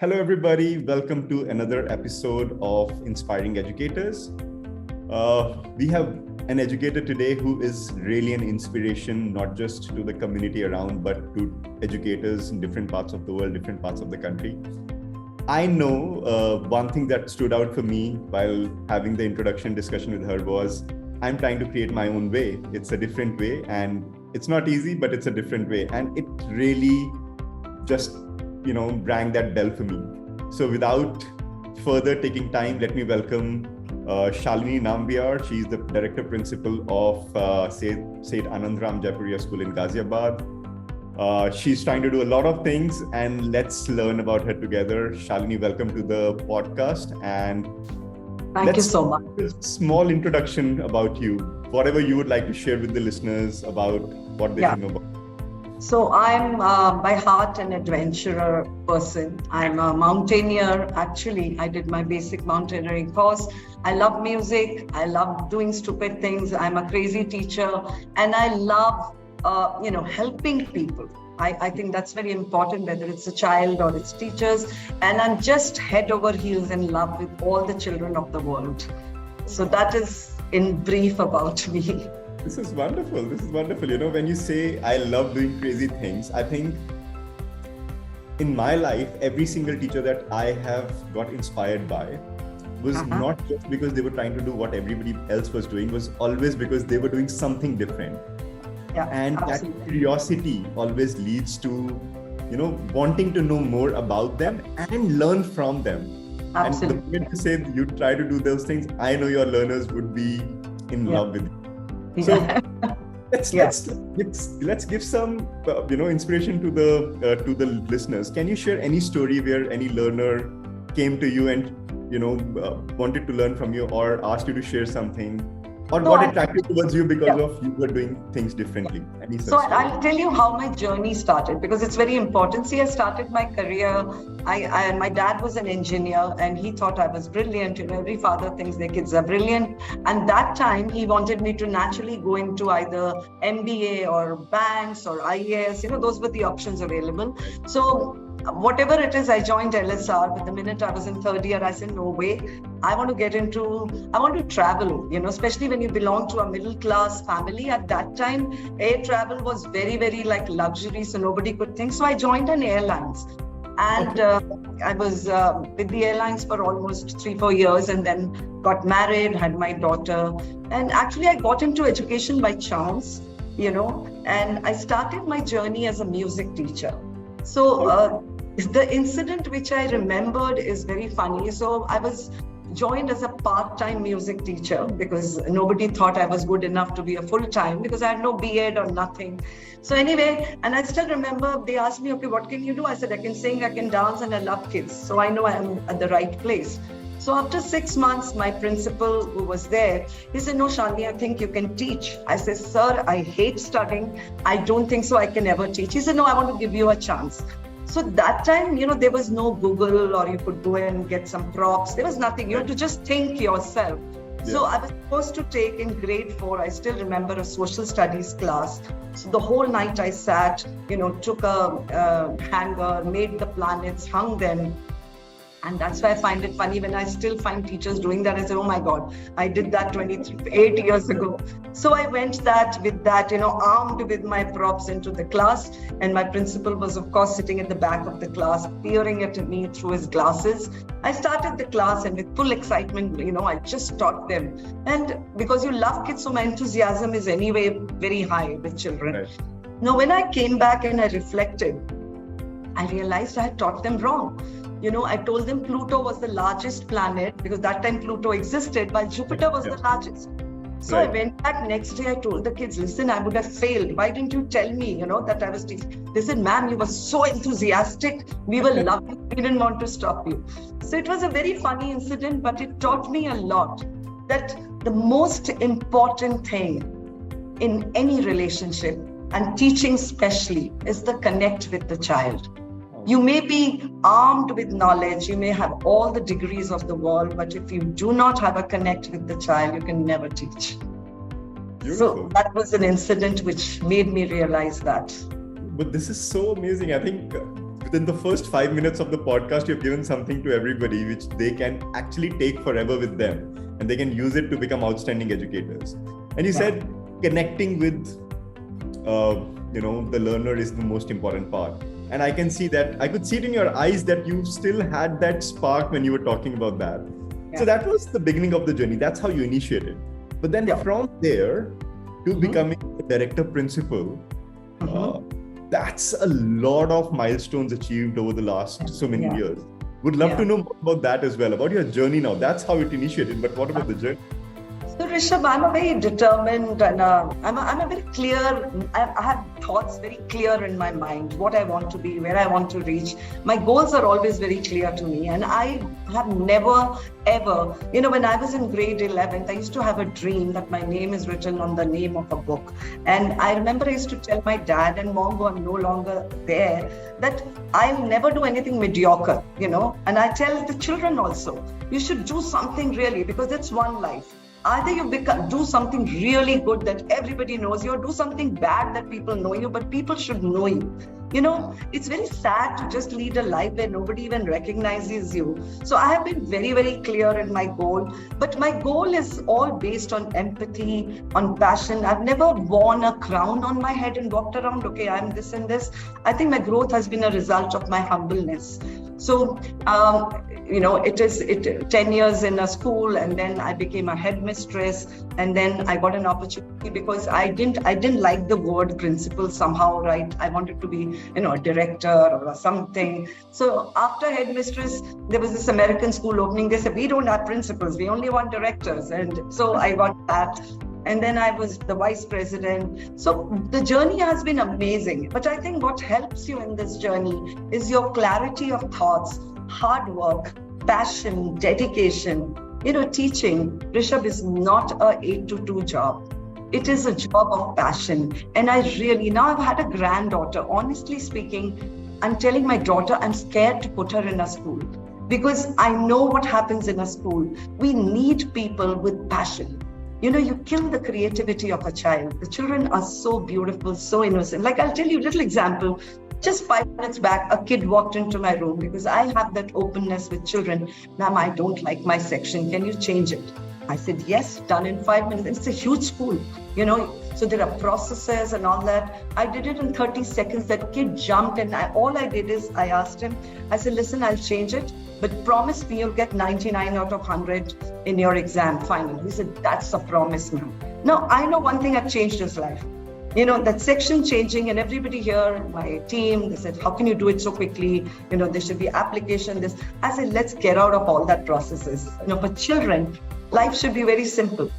Hello, everybody. Welcome to another episode of Inspiring Educators. We have an educator today who is really an inspiration, not just to the community around, but to educators in different parts of the world, different parts of the country. I know one thing that stood out for me while having the introduction discussion with her was, I'm trying to create my own way. It's a different way, and it's not easy, but it's a different way. And it really just rang that bell for me. So without further taking time, let me welcome Shalini Nambiar. She's the Director Principal of Seth Anandram Jaipuria School in Ghaziabad. She's trying to do a lot of things, and let's learn about her together. Shalini, welcome to the podcast. And Thank you so much. A small introduction about you, whatever you would like to share with the listeners about what they should know about. So I'm by heart an adventurer person. I'm a mountaineer. Actually, I did my basic mountaineering course. I love music. I love doing stupid things. I'm a crazy teacher, and I love helping people. I think that's very important, whether it's a child or it's teachers. And I'm just head over heels in love with all the children of the world. So that is in brief about me. This is wonderful. When you say I love doing crazy things, I think in my life, every single teacher that I have got inspired by was not just because they were trying to do what everybody else was doing, was always because they were doing something different. Yeah, and absolutely. That curiosity always leads to, wanting to know more about them and learn from them. Absolutely. And the moment you say you try to do those things, I know your learners would be in love with you. So let's give some inspiration to the listeners. Can you share any story where any learner came to you and wanted to learn from you, or asked you to share something, or got attracted towards you because of you were doing things differently? So I'll tell you how my journey started, because it's very important. See, I started my career. My dad was an engineer, and he thought I was brilliant. Every father thinks their kids are brilliant. And that time he wanted me to naturally go into either MBA or banks or IAS. Those were the options available. So whatever it is, I joined LSR. But the minute I was in third year, I said, no way. I want to travel, especially when you belong to a middle class family. At that time, air travel was very, very like luxury. So nobody could think. So I joined an airlines. And I was with the airlines for almost 3-4 years, and then got married, had my daughter. And actually, I got into education by chance, and I started my journey as a music teacher. So the incident which I remembered is very funny. So I was joined as a part-time music teacher because nobody thought I was good enough to be a full-time, because I had no B.Ed or nothing. So anyway, and I still remember they asked me, okay, what can you do? I said, I can sing, I can dance, and I love kids. So I know I am at the right place. So after 6 months, my principal who was there, he said, no, Shalini, I think you can teach. I said, sir, I hate studying. I don't think so I can ever teach. He said, no, I want to give you a chance. So that time, there was no Google, or you could go and get some props. There was nothing. You had to just think yourself. Yeah. So I was supposed to take in grade 4. I still remember a social studies class. So the whole night I sat, took a hanger, made the planets, hung them. And that's why I find it funny when I still find teachers doing that. I say, oh my God, I did that 8 years ago. So I went with that, armed with my props into the class. And my principal was, of course, sitting at the back of the class, peering at me through his glasses. I started the class, and with full excitement, I just taught them. And because you love kids, so my enthusiasm is anyway very high with children. Right. Now, when I came back and I reflected, I realized I had taught them wrong. I told them Pluto was the largest planet, because that time Pluto existed, while Jupiter was the largest. So I went back next day, I told the kids, listen, I would have failed. Why didn't you tell me, that I was teaching? They said, ma'am, you were so enthusiastic. We were loving. We didn't want to stop you. So it was a very funny incident, but it taught me a lot that the most important thing in any relationship, and teaching especially, is the connect with the child. You may be armed with knowledge, you may have all the degrees of the world, but if you do not have a connect with the child, you can never teach. Beautiful. So that was an incident which made me realize that. But this is so amazing. I think within the first 5 minutes of the podcast, you've given something to everybody which they can actually take forever with them, and they can use it to become outstanding educators. And you said connecting with, the learner is the most important part. And I can see that, I could see it in your eyes that you still had that spark when you were talking about that. So that was the beginning of the journey. That's how you initiated. But then from there to becoming a director principal, that's a lot of milestones achieved over the last so many years. Would love to know more about that as well, about your journey now. That's how it initiated, but what about the journey? So Rishabh, I'm a very determined and I'm a very clear, I have thoughts very clear in my mind, what I want to be, where I want to reach. My goals are always very clear to me, and I have never ever, when I was in grade 11th, I used to have a dream that my name is written on the name of a book. And I remember I used to tell my dad and mom, who are no longer there, that I'll never do anything mediocre, and I tell the children also, you should do something really, because it's one life. Either you do something really good that everybody knows you, or do something bad that people know you, but people should know you. It's very sad to just lead a life where nobody even recognizes you. So I have been very, very clear in my goal, but my goal is all based on empathy, on passion. I've never worn a crown on my head and walked around, okay, I'm this and this. I think my growth has been a result of my humbleness. So, it is 10 years in a school, and then I became a headmistress, and then I got an opportunity because I didn't like the word principal somehow, right? I wanted to be, a director or something. So after headmistress, there was this American school opening. They said, we don't have principals, we only want directors. And so I got that. And then I was the vice president. So the journey has been amazing. But I think what helps you in this journey is your clarity of thoughts, hard work, passion, dedication. Teaching, Rishabh, is not a 8 to 2 job. It is a job of passion. And I really, now I've had a granddaughter. Honestly speaking, I'm telling my daughter, I'm scared to put her in a school because I know what happens in a school. We need people with passion. You kill the creativity of a child. The children are so beautiful, so innocent. Like, I'll tell you a little example. Just 5 minutes back, a kid walked into my room because I have that openness with children. Ma'am, I don't like my section. Can you change it? I said, yes, done in 5 minutes. It's a huge school, so there are processes and all that. I did it in 30 seconds. That kid jumped, and all I did is I asked him, I said, listen, I'll change it, but promise me you'll get 99 out of 100 in your exam final. He said, that's a promise, ma'am. Now, I know one thing, I've changed his life. That section changing, and everybody here, my team, they said, how can you do it so quickly? There should be application, this. I said, let's get out of all that processes. For children, life should be very simple,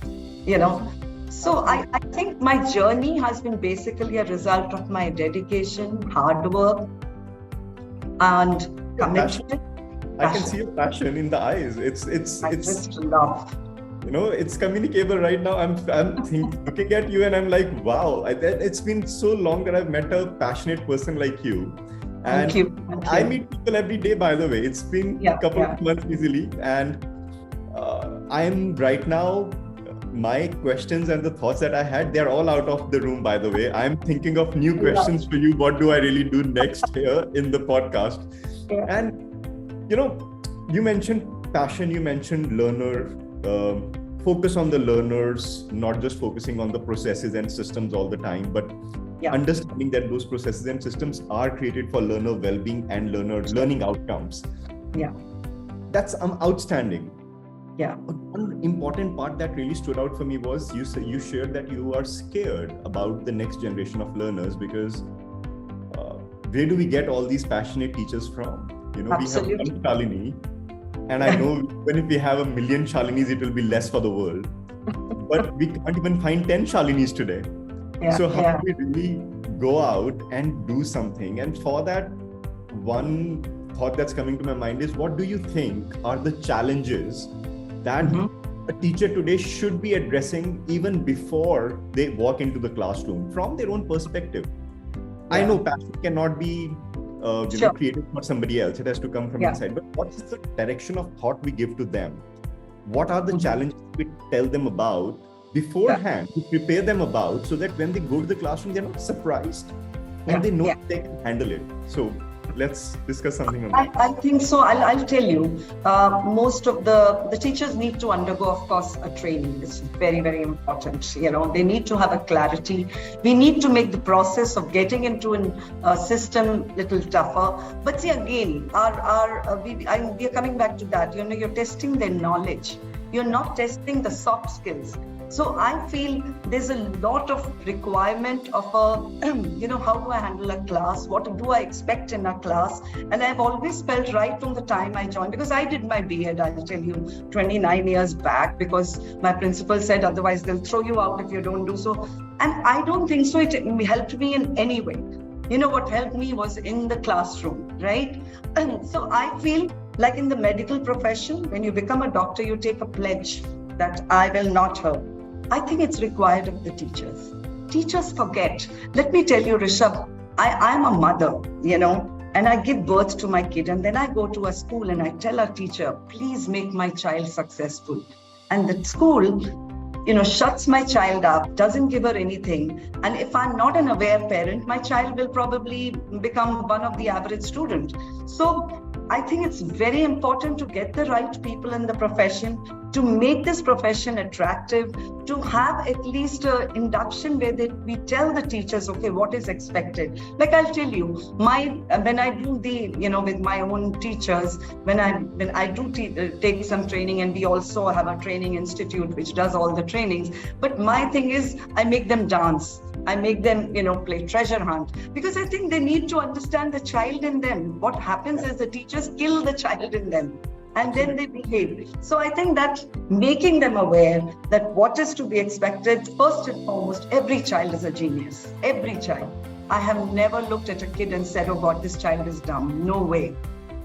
So I think my journey has been basically a result of my dedication, hard work, and commitment. I can see your passion in the eyes. It's just love. It's communicable right now. I'm looking at you and I'm like, wow, it's been so long that I've met a passionate person like you. And Thank you. I meet people every day, by the way. It's been a couple of months easily. And I'm right now, my questions and the thoughts that I had, they're all out of the room, by the way. I'm thinking of new questions for you. What do I really do next here in the podcast? Yeah. And, you mentioned passion, you mentioned learner, focus on the learners, not just focusing on the processes and systems all the time, but understanding that those processes and systems are created for learner well-being and learning outcomes. Yeah. That's outstanding. Yeah. One important part that really stood out for me was you shared that you are scared about the next generation of learners because where do we get all these passionate teachers from? Absolutely. We have one Shalini, and I know even if we have 1 million Shalinis, it will be less for the world. But we can't even find 10 Shalinis today. So how do we really go out and do something? And for that, one thought that's coming to my mind is, what do you think are the challenges that a teacher today should be addressing even before they walk into the classroom from their own perspective? I know passion cannot be created for somebody else. It has to come from inside. But what is the direction of thought we give to them? What are the challenges we tell them about beforehand to prepare them about, so that when they go to the classroom, they're not surprised and they know they can handle it. So let's discuss something on that. I think so. I'll tell you. Most of the teachers need to undergo, of course, a training. It's very, very important. They need to have a clarity. We need to make the process of getting into a system little tougher. But see, again, we are coming back to that. You're testing their knowledge. You're not testing the soft skills. So I feel there's a lot of requirement of how do I handle a class? What do I expect in a class? And I've always felt right from the time I joined, because I did my B.Ed, I'll tell you, 29 years back, because my principal said, otherwise they'll throw you out if you don't do so. And I don't think so. It helped me in any way. What helped me was in the classroom, right? And so I feel like in the medical profession, when you become a doctor, you take a pledge that I will not hurt. I think it's required of the teachers. Teachers forget. Let me tell you, Rishabh, I'm a mother, and I give birth to my kid. And then I go to a school and I tell a teacher, please make my child successful. And the school, shuts my child up, doesn't give her anything. And if I'm not an aware parent, my child will probably become one of the average student. So I think it's very important to get the right people in the profession, to make this profession attractive, to have at least an induction where we tell the teachers, okay, what is expected. Like I'll tell you, when I do with my own teachers, when I do take some training, and we also have a training institute which does all the trainings. But my thing is, I make them dance. I make them, play treasure hunt, because I think they need to understand the child in them. What happens is the teachers kill the child in them and then they behave. So I think that making them aware that what is to be expected, first and foremost, every child is a genius. Every child. I have never looked at a kid and said, oh God, this child is dumb. No way.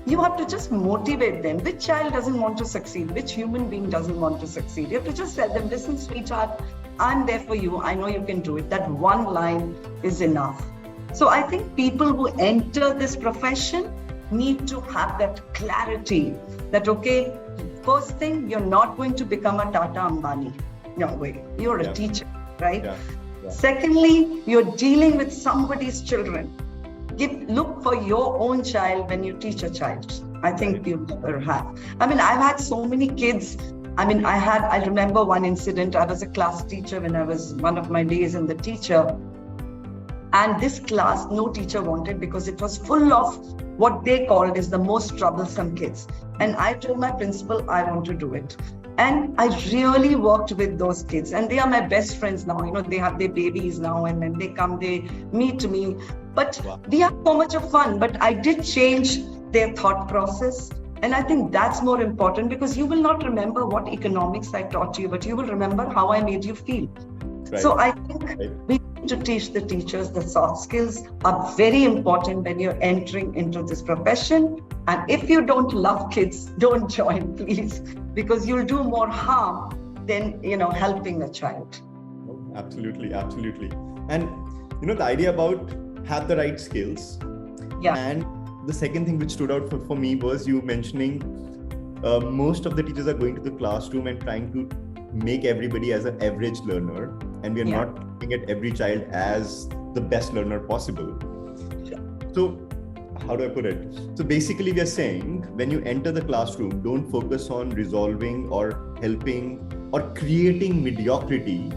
You have to just motivate them. Which child doesn't want to succeed? Which human being doesn't want to succeed? You have to just tell them, listen, sweetheart, I'm there for you. I know you can do it. That one line is enough. So I think people who enter this profession need to have that clarity that, okay, first thing, you're not going to become a Tata Ambani. No way. You're a teacher, right? Yeah. Yeah. Secondly, you're dealing with somebody's children. Look for your own child when you teach a child. I think you never have. I've had so many kids. I remember one incident. I was a class teacher when I was one of my days in the teacher. And this class, no teacher wanted, because it was full of what they called is the most troublesome kids. And I told my principal, I want to do it. And I really worked with those kids, and they are my best friends now. They have their babies now, and then they come, they meet me. But we have so much of fun. But I did change their thought process. And I think that's more important, because you will not remember what economics I taught you, but you will remember how I made you feel. Right. So I think we need to teach the teachers the soft skills are very important when you're entering into this profession. And if you don't love kids, don't join, please, because you'll do more harm than, helping a child. Absolutely, absolutely. And, the idea about have the right skills. Yeah. And the second thing which stood out for me was you mentioning most of the teachers are going to the classroom and trying to make everybody as an average learner, and we are not looking at every child as the best learner possible. Yeah. So how do I put it? So basically we are saying, when you enter the classroom, don't focus on resolving or helping or creating mediocrity.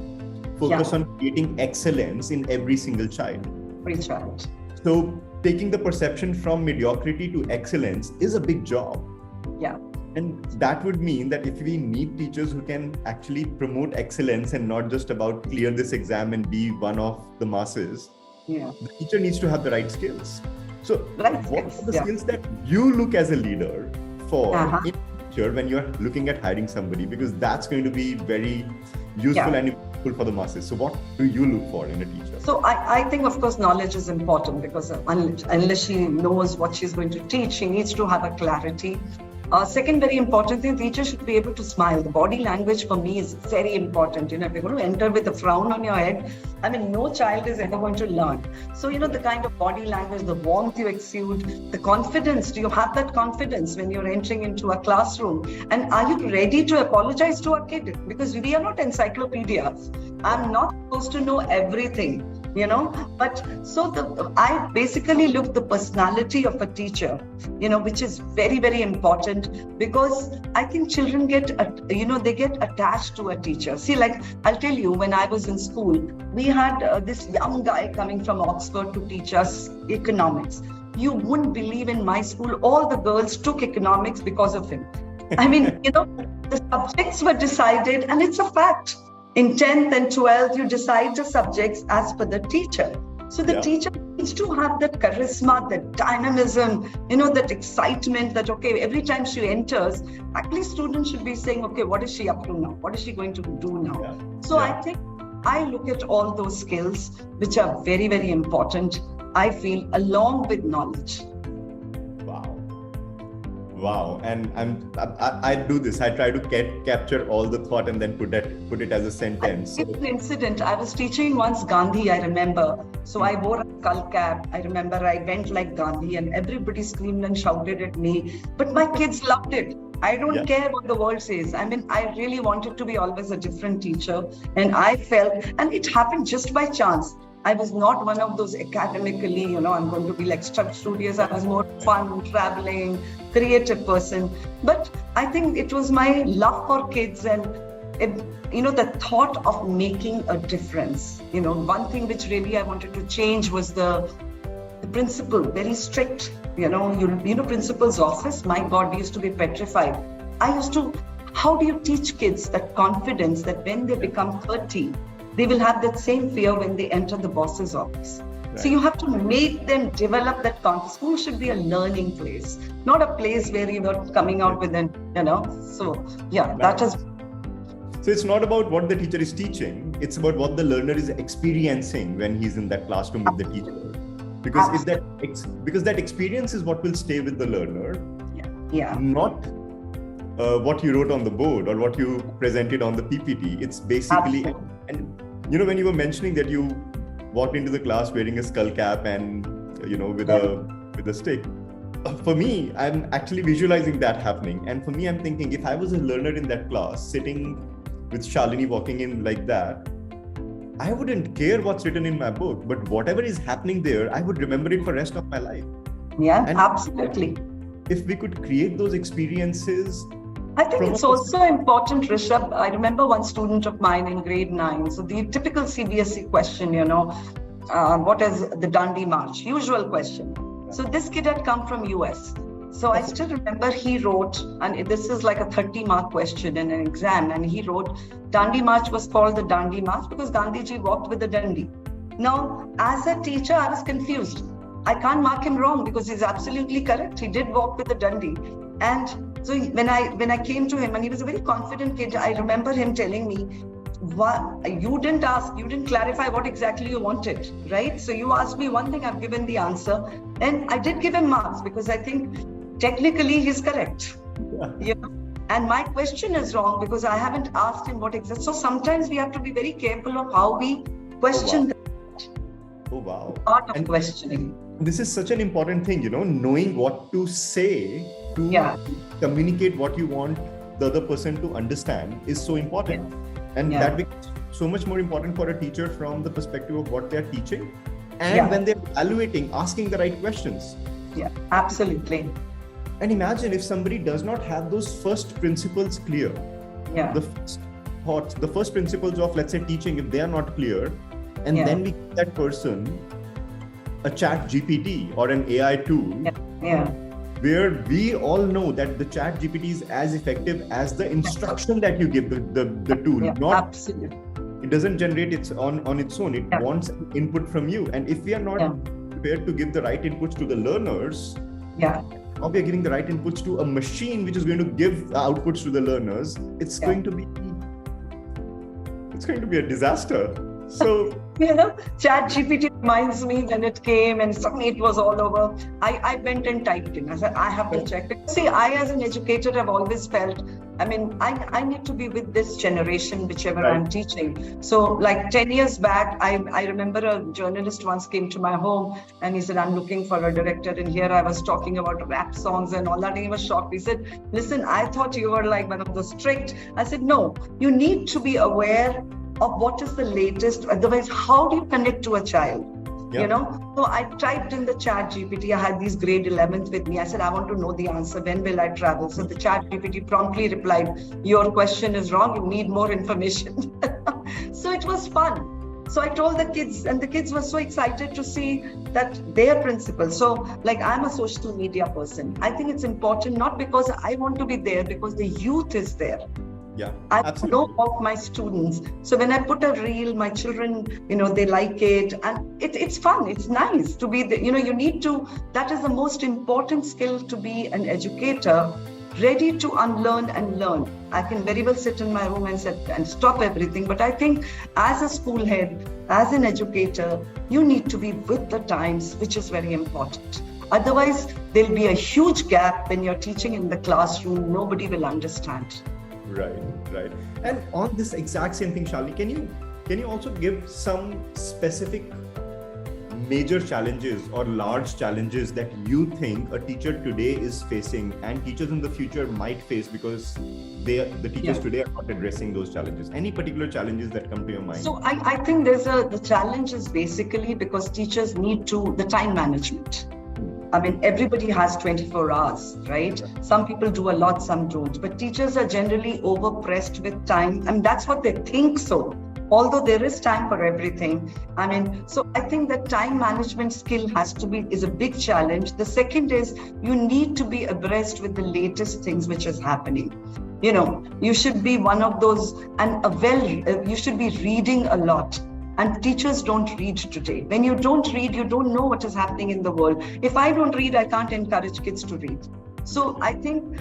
Focus on creating excellence in every single child. Every child. So taking the perception from mediocrity to excellence is a big job. Yeah. And that would mean that if we need teachers who can actually promote excellence and not just about clear this exam and be one of the masses, the teacher needs to have the right skills. So what are the skills that you look as a leader for in future when you're looking at hiring somebody? Because that's going to be very useful and useful for the masses. So what do you look for in a teacher? So I think, of course, knowledge is important, because unless she knows what she's going to teach, she needs to have a clarity. Second very important thing, teacher should be able to smile. The body language for me is very important. If you're going to enter with a frown on your head, no child is ever going to learn. So, the kind of body language, the warmth you exude, the confidence, do you have that confidence when you're entering into a classroom? And are you ready to apologize to a kid? Because we are not encyclopedias. I'm not supposed to know everything. But so I basically look the personality of a teacher, which is very, very important, because I think children get attached to a teacher. See, like, I'll tell you, when I was in school, we had this young guy coming from Oxford to teach us economics. You wouldn't believe, in my school, all the girls took economics because of him. I mean, the subjects were decided, and it's a fact. In 10th and 12th, you decide the subjects as per the teacher. So the teacher needs to have that charisma, that dynamism, that excitement, that, okay, every time she enters, actually students should be saying, okay, what is she up to now? What is she going to do now? Yeah. So I think I look at all those skills, which are very, very important, I feel, along with knowledge. Wow. And I do this. I try to capture all the thought and then put it as a sentence. It's an incident. I was teaching once Gandhi, I remember. So I wore a skull cap. I remember I went like Gandhi, and everybody screamed and shouted at me. But my kids loved it. I don't care what the world says. I mean, I really wanted to be always a different teacher. And I felt, and it happened just by chance. I was not one of those academically, I'm going to be like studious. I was more fun, traveling, creative person. But I think it was my love for kids and, the thought of making a difference. One thing which really I wanted to change was the principal, very strict, principal's office. My God, we used to be petrified. How do you teach kids that confidence that when they become 30, they will have that same fear when they enter the boss's office. Right. So you have to make them develop that confidence. School should be a learning place, not a place where you're coming out with an, So that is. So it's not about what the teacher is teaching. It's about what the learner is experiencing when he's in that classroom with the teacher. Because because that experience is what will stay with the learner. Not what you wrote on the board or what you presented on the PPT. It's basically. And when you were mentioning that you walked into the class wearing a skull cap and with a stick, for me, I'm actually visualizing that happening. And for me, I'm thinking, if I was a learner in that class sitting with Shalini walking in like that, I wouldn't care what's written in my book, but whatever is happening there, I would remember it for the rest of my life. And absolutely. If we could create those experiences. I think it's also important, Rishabh. I remember one student of mine in grade 9. So the typical CBSE question, what is the Dandi March? Usual question. So this kid had come from US. So I still remember he wrote, and this is like a 30-mark question in an exam, and he wrote, Dandi March was called the Dandi March because Gandhiji walked with the Dandi. Now, as a teacher, I was confused. I can't mark him wrong because he's absolutely correct. He did walk with the Dandi. And so when I came to him, and he was a very confident kid, I remember him telling me, you didn't clarify what exactly you wanted, right? So you asked me one thing, I've given the answer. And I did give him marks because I think technically he's correct. And my question is wrong because I haven't asked him what exactly. So sometimes we have to be very careful of how we question part of questioning. This is such an important thing, knowing what to say to communicate what you want the other person to understand is so important. And that becomes so much more important for a teacher from the perspective of what they're teaching and when they're evaluating, asking the right questions. Yeah, absolutely. And imagine if somebody does not have those first principles clear. The first thoughts, the first principles of, let's say, teaching, if they are not clear, and then we give that person a chat GPT or an AI tool, where we all know that the chat GPT is as effective as the instruction that you give the tool. Absolutely. It doesn't generate its on its own. It wants input from you. And if we are not prepared to give the right inputs to the learners, now we are giving the right inputs to a machine which is going to give outputs to the learners, it's going to be a disaster. So Chat GPT reminds me when it came and suddenly it was all over. I went and typed in. I said, I have to check it. See, I as an educator have always felt, I need to be with this generation, whichever I'm teaching. So like 10 years back, I remember a journalist once came to my home and he said, I'm looking for a director. And here I was talking about rap songs and all that. And he was shocked. He said, listen, I thought you were like one of the strict. I said, no, you need to be aware of what is the latest. Otherwise, how do you connect to a child? So I typed in the chat GPT. I had these grade 11s with me. I said, I want to know the answer. When will I travel? So the chat GPT promptly replied, your question is wrong. You need more information. So it was fun. So I told the kids, and the kids were so excited to see that their principal. So like, I'm a social media person. I think it's important, not because I want to be there, because the youth is there. Yeah, I absolutely. know of my students. So when I put a reel, my children, they like it, and it's fun. It's nice to be there. You need to, that is the most important skill to be an educator, ready to unlearn and learn. I can very well sit in my room and stop everything. But I think as a school head, as an educator, you need to be with the times, which is very important. Otherwise, there'll be a huge gap when you're teaching in the classroom. Nobody will understand. Right. And on this exact same thing, Shalini, can you also give some specific major challenges or large challenges that you think a teacher today is facing and teachers in the future might face, because the teachers today are not addressing those challenges? Any particular challenges that come to your mind? So I think the challenge is basically because teachers need the time management. I mean, everybody has 24 hours, right? Some people do a lot, some don't. But teachers are generally overpressed with time, and that's what they think so. Although there is time for everything. I mean, so I think that time management skill is a big challenge. The second is you need to be abreast with the latest things which is happening. You should be one of those, and you should be reading a lot. And teachers don't read today. When you don't read, you don't know what is happening in the world. If I don't read, I can't encourage kids to read. So I think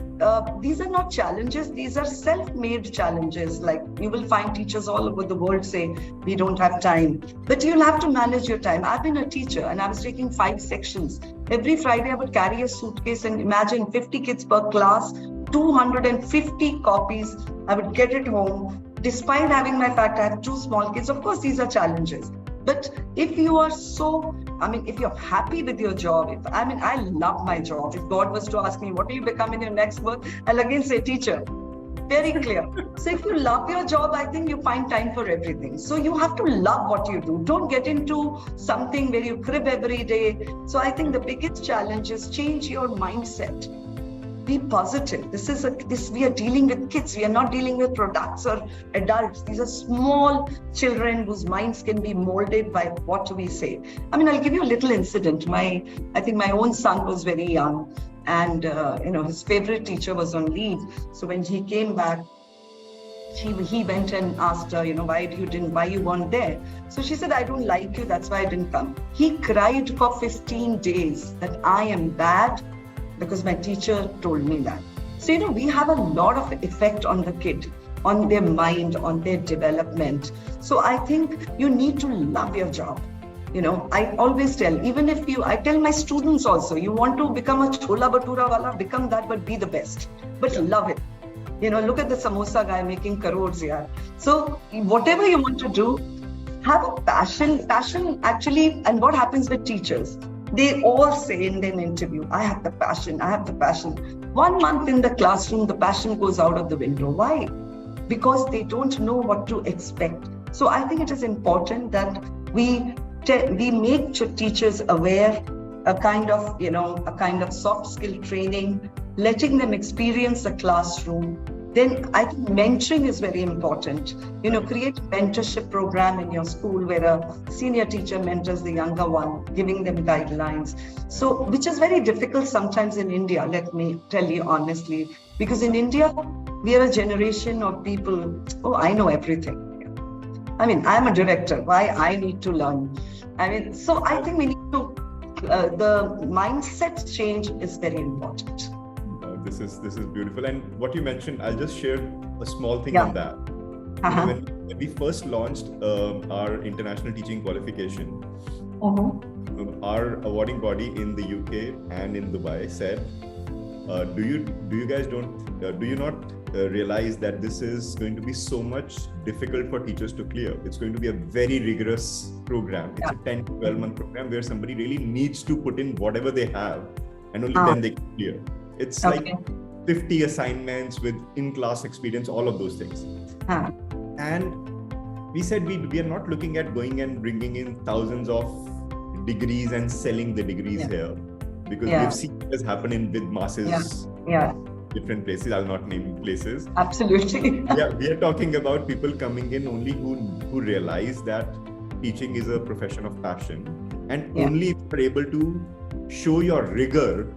these are not challenges. These are self-made challenges. Like, you will find teachers all over the world say, we don't have time. But you'll have to manage your time. I've been a teacher and I was taking 5 sections. Every Friday, I would carry a suitcase and imagine 50 kids per class, 250 copies. I would get it home. Despite having I have 2 small kids, of course, these are challenges. But if you are if you're happy with your job, I love my job. If God was to ask me, what will you become in your next work? I'll again say teacher. Very clear. So if you love your job, I think you find time for everything. So you have to love what you do. Don't get into something where you crib every day. So I think the biggest challenge is change your mindset. Be positive. We are dealing with kids. We are not dealing with products or adults. These are small children whose minds can be molded by what we say. I'll give you a little incident. I think my own son was very young, and his favorite teacher was on leave. So when he came back, he went and asked her, why you weren't there? So she said, I don't like you. That's why I didn't come. He cried for 15 days that I am bad, because my teacher told me that. So, we have a lot of effect on the kid, on their mind, on their development. So I think you need to love your job. I always tell, I tell my students also, you want to become a chola bhatura wala, become that, but be the best. But love it. Look at the samosa guy making crores, yeah. So whatever you want to do, have a passion actually. And what happens with teachers? They all say in an interview, I have the passion. 1 month in the classroom, the passion goes out of the window. Why? Because they don't know what to expect. So I think it is important that we make teachers aware, a kind of soft skill training, letting them experience the classroom. Then I think mentoring is very important. Create a mentorship program in your school where a senior teacher mentors the younger one, giving them guidelines. So, which is very difficult sometimes in India, let me tell you honestly, because in India, we are a generation of people, I know everything. I'm a director, why I need to learn? So I think we need to, the mindset change is very important. This is beautiful. And what you mentioned, I'll just share a small thing on that. When we first launched our international teaching qualification, our awarding body in the UK and in Dubai said, do you not realize that this is going to be so much difficult for teachers to clear? It's going to be a very rigorous program. It's a 10 to 12 month program where somebody really needs to put in whatever they have, and only then they can clear. It's like 50 assignments with in-class experience, all of those things. And, we said we are not looking at going and bringing in thousands of degrees and selling the degrees here, because we've seen what has happened with masses. Different places. I'll not name places. Absolutely. We are talking about people coming in only who realize that teaching is a profession of passion, and only if you're able to show your rigor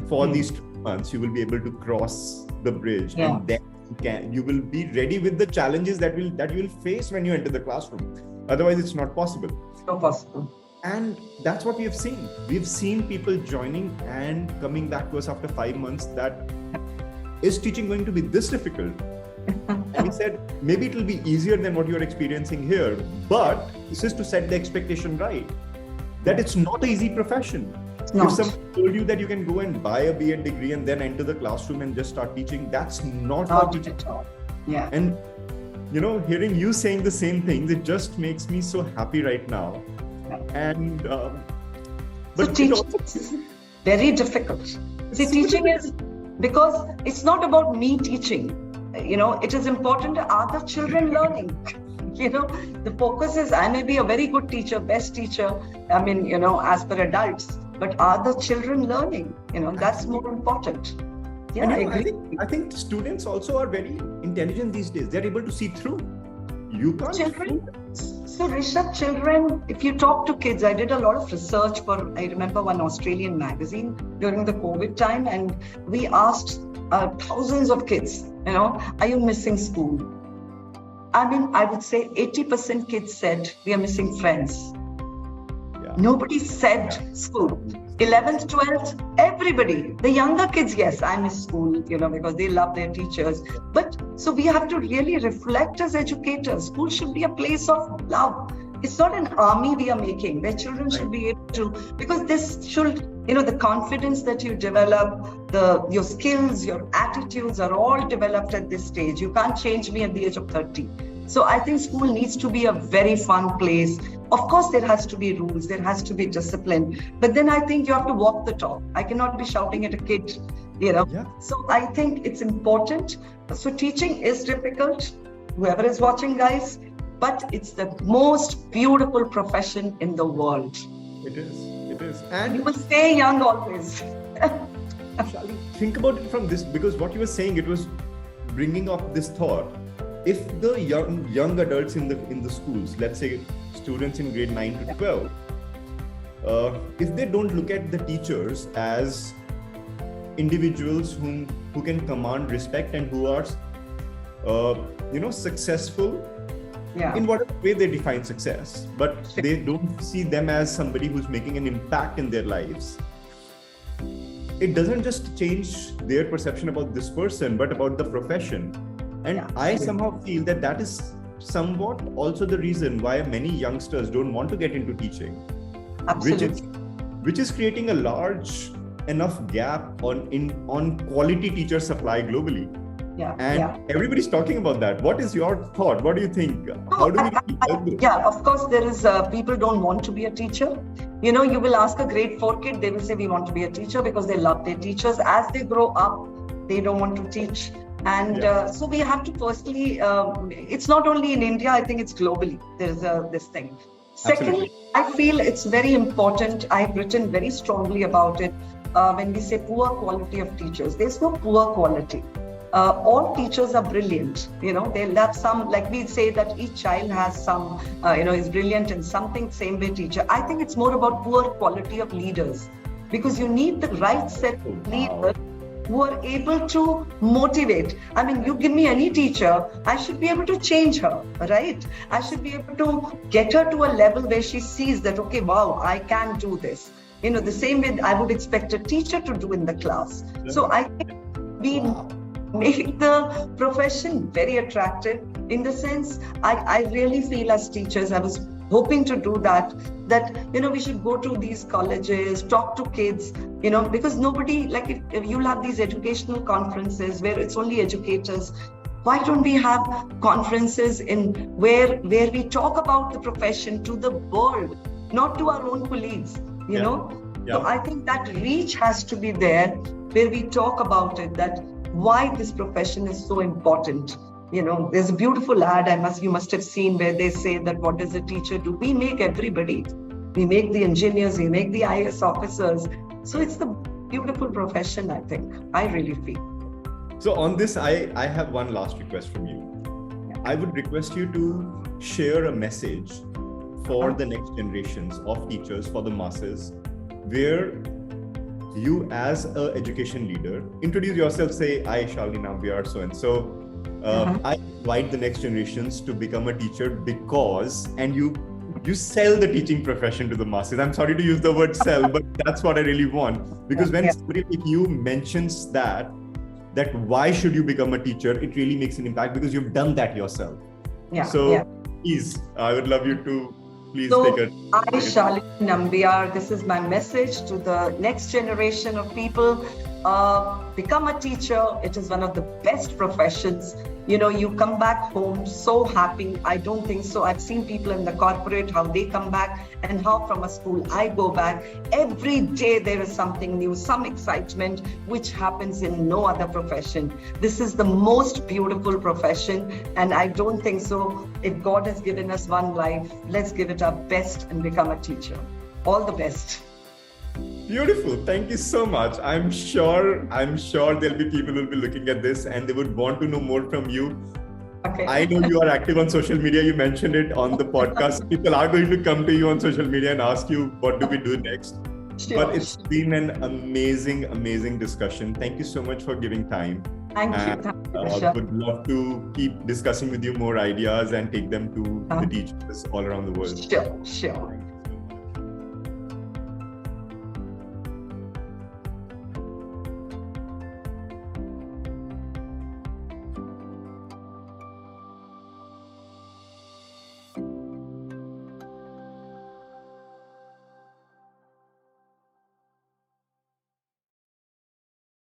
for these 2 months, you will be able to cross the bridge, and then you will be ready with the challenges that you will face when you enter the classroom. Otherwise, it's not possible. Not possible. And that's what we have seen. We've seen people joining and coming back to us after 5 months that, is teaching going to be this difficult? And we said, maybe it will be easier than what you're experiencing here, but this is to set the expectation right, that it's not an easy profession. If someone told you that you can go and buy a B.Ed degree and then enter the classroom and just start teaching, that's not how teaching at all. And hearing you saying the same things, it just makes me so happy right now. And but teaching is very difficult. See, teaching is, because it's not about me teaching. It is important, are the children learning? The focus is, I may be a very good teacher, best teacher, as per adults, but are the children learning? That's more important. And I agree. I think students also are very intelligent these days. They're able to see through. You can't. So Rishabh, children, if you talk to kids, I did a lot of research I remember one Australian magazine during the COVID time, and we asked thousands of kids, are you missing school? I would say 80% kids said we are missing friends. Nobody said school. 11th, 12th, everybody, the younger kids, yes, I miss school, because they love their teachers. But so we have to really reflect as educators. School should be a place of love. It's not an army we are making where children should be able to, because this should, the confidence that you develop, your skills, your attitudes are all developed at this stage. You can't change me at the age of 30. So I think school needs to be a very fun place. Of course, there has to be rules, there has to be discipline, but then I think you have to walk the talk. I cannot be shouting at a kid, So I think it's important. So teaching is difficult, whoever is watching, guys, but it's the most beautiful profession in the world. It is. And you will stay young always. Think about it from this, because what you were saying, it was bringing up this thought. If the young adults in the schools, let's say students in grade 9 to 12, if they don't look at the teachers as individuals who can command respect and who are successful in whatever way they define success, but they don't see them as somebody who's making an impact in their lives, it doesn't just change their perception about this person, but about the profession. And I somehow feel that is somewhat also the reason why many youngsters don't want to get into teaching. Which is creating a large enough gap on quality teacher supply globally. Everybody's talking about that. What is your thought? What do you think? How do we of course, there is people don't want to be a teacher. You will ask a grade 4 kid, they will say we want to be a teacher because they love their teachers. As they grow up, they don't want to teach. And so we have to firstly, it's not only in India, I think it's globally, there's this thing. Secondly, I feel it's very important, I've written very strongly about it, when we say poor quality of teachers, there's no poor quality. All teachers are brilliant, they'll have some, like we say that each child has some, is brilliant in something, same way teacher. I think it's more about poor quality of leaders, because you need the right set of leaders who are able to motivate. You give me any teacher, I should be able to change her, right? I should be able to get her to a level where she sees that, okay, wow, I can do this. The same way I would expect a teacher to do in the class. So I think we make the profession very attractive in the sense, I really feel as teachers, I was hoping to do that we should go to these colleges, talk to kids, because nobody, like if you'll have these educational conferences where it's only educators, why don't we have conferences where we talk about the profession to the world, not to our own colleagues, So I think that reach has to be there, where we talk about it, that why this profession is so important. There's a beautiful ad you must have seen where they say that what does a teacher do? We make everybody. We make the engineers, we make the IAS officers. So it's the beautiful profession, I think. I really feel. So on this, I have one last request from you. Yeah. I would request you to share a message for the next generations of teachers, for the masses, where you as an education leader, introduce yourself, say, I, Shalini Nambiar, so-and-so. I invite the next generations to become a teacher because, and you sell the teaching profession to the masses. I'm sorry to use the word sell, but that's what I really want. Because when somebody like you mentions that why should you become a teacher, it really makes an impact because you've done that yourself. Please, I would love you to please take it. I, Shalini Nambiar, this is my message to the next generation of people. Become a teacher. It is one of the best professions. You come back home so happy. I don't think so. I've seen people in the corporate, how they come back and how from a school I go back. Every day there is something new, some excitement, which happens in no other profession. This is the most beautiful profession. And I don't think so. If God has given us one life, let's give it our best and become a teacher. All the best. Beautiful. Thank you so much. I'm sure there'll be people who will be looking at this and they would want to know more from you. Okay. I know you are active on social media. You mentioned it on the podcast. People are going to come to you on social media and ask you, what do we do next? Sure. But it's been an amazing, amazing discussion. Thank you so much for giving time. Thank you. Would love to keep discussing with you more ideas and take them to the teachers all around the world. Sure.